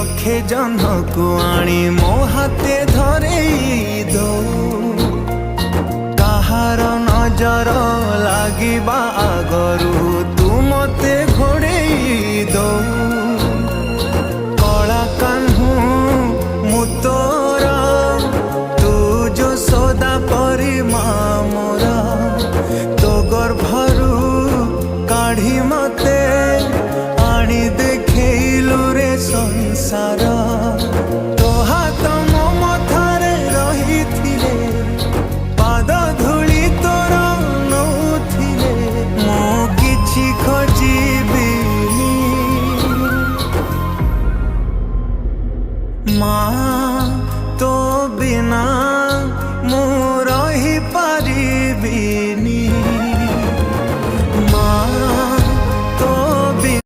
लक्षे जह्नकु आनी मो हाथे धरेई दो काहार नजर लागिबा आगरु तू मते घोड़े